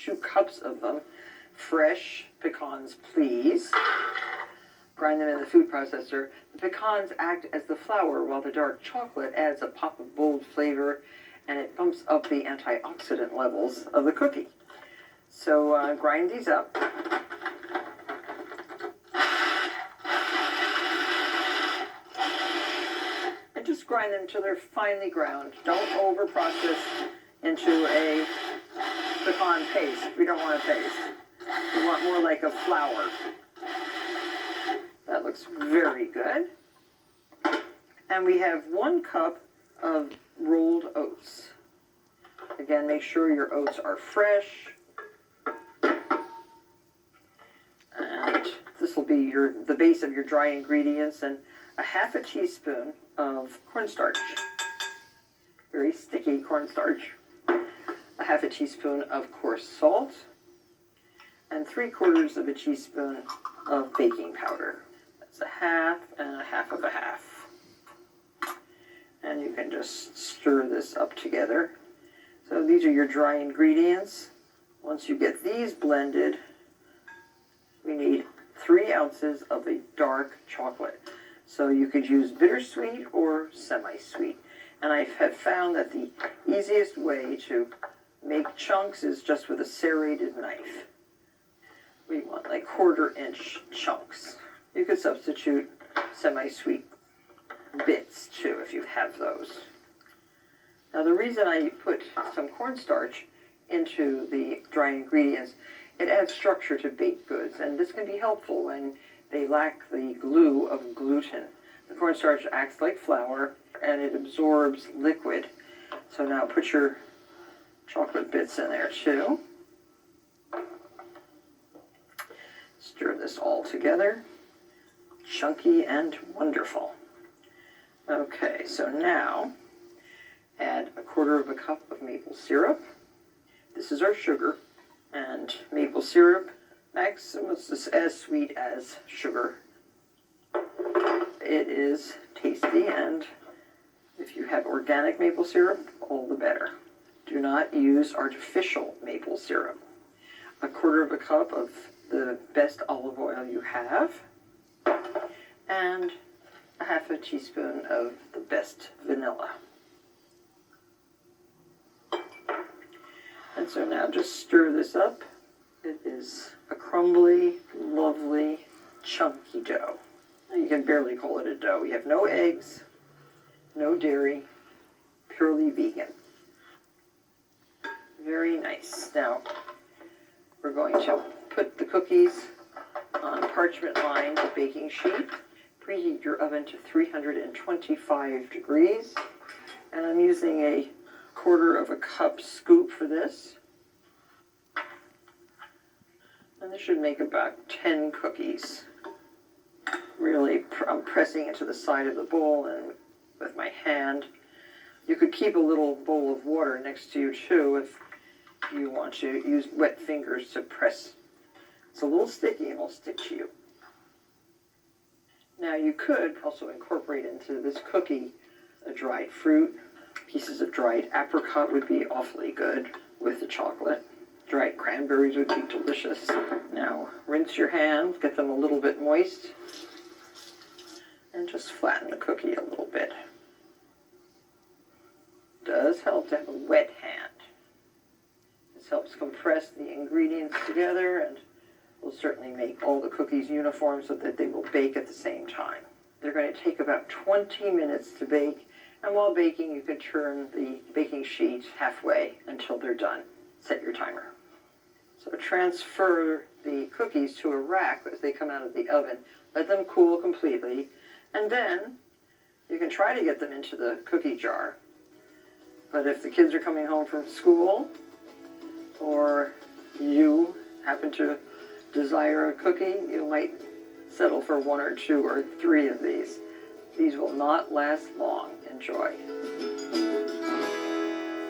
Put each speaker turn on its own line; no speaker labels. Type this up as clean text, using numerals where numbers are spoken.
2 cups of them. Fresh pecans, please. Grind them in the food processor. The pecans act as the flour, while the dark chocolate adds a pop of bold flavor, and it bumps up the antioxidant levels of the cookie. So grind these up. And just grind them until they're finely ground. Don't over-process into a pecan paste. We don't want a paste. We want more like a flour. That looks very good. And we have 1 cup of rolled oats. Again, make sure your oats are fresh. And this will be the base of your dry ingredients, and a 1/2 teaspoon of cornstarch. Very sticky cornstarch. A 1/2 teaspoon of coarse salt. And 3/4 teaspoon of baking powder. That's a 1/2 and a 1/2 of a 1/2. And you can just stir this up together. So these are your dry ingredients. Once you get these blended, we need 3 ounces of a dark chocolate. So you could use bittersweet or semi-sweet. And I have found that the easiest way to make chunks is just with a serrated knife. We want like 1/4-inch chunks. You could substitute semi-sweet bits too if you have those. Now the reason I put some cornstarch into the dry ingredients, it adds structure to baked goods, and this can be helpful when they lack the glue of gluten. The cornstarch acts like flour and it absorbs liquid. So now put your chocolate bits in there too. Stir this all together. Chunky and wonderful. Okay, so now add 1/4 cup of maple syrup. This is our sugar, and maple syrup maximum is as sweet as sugar. It is tasty, and if you have organic maple syrup, all the better. Do not use artificial maple syrup. 1/4 cup of the best olive oil you have, and a 1/2 teaspoon of the best vanilla. And so now just stir this up. It is a crumbly, lovely, chunky dough. You can barely call it a dough. We have no eggs, no dairy, purely vegan. Very nice. Now, we're going to put the cookies on a parchment-lined baking sheet. Preheat your oven to 325 degrees. And I'm using a 1/4 cup scoop for this. And this should make about 10 cookies. Really, I'm pressing into the side of the bowl and with my hand. You could keep a little bowl of water next to you too if you want to use wet fingers to press. It's a little sticky and will stick to you. Now you could also incorporate into this cookie a dried fruit. Pieces of dried apricot would be awfully good with the chocolate. Dried cranberries would be delicious. Now rinse your hands, get them a little bit moist, and just flatten the cookie a little bit. It does help to have a wet hand. This helps compress the ingredients together and will certainly make all the cookies uniform so that they will bake at the same time. They're going to take about 20 minutes to bake, and while baking you can turn the baking sheet halfway until they're done. Set your timer. So transfer the cookies to a rack as they come out of the oven. Let them cool completely, and then you can try to get them into the cookie jar. But if the kids are coming home from school, or you happen to desire a cookie, you might settle for 1 or 2 or 3 of these. These will not last long. Enjoy.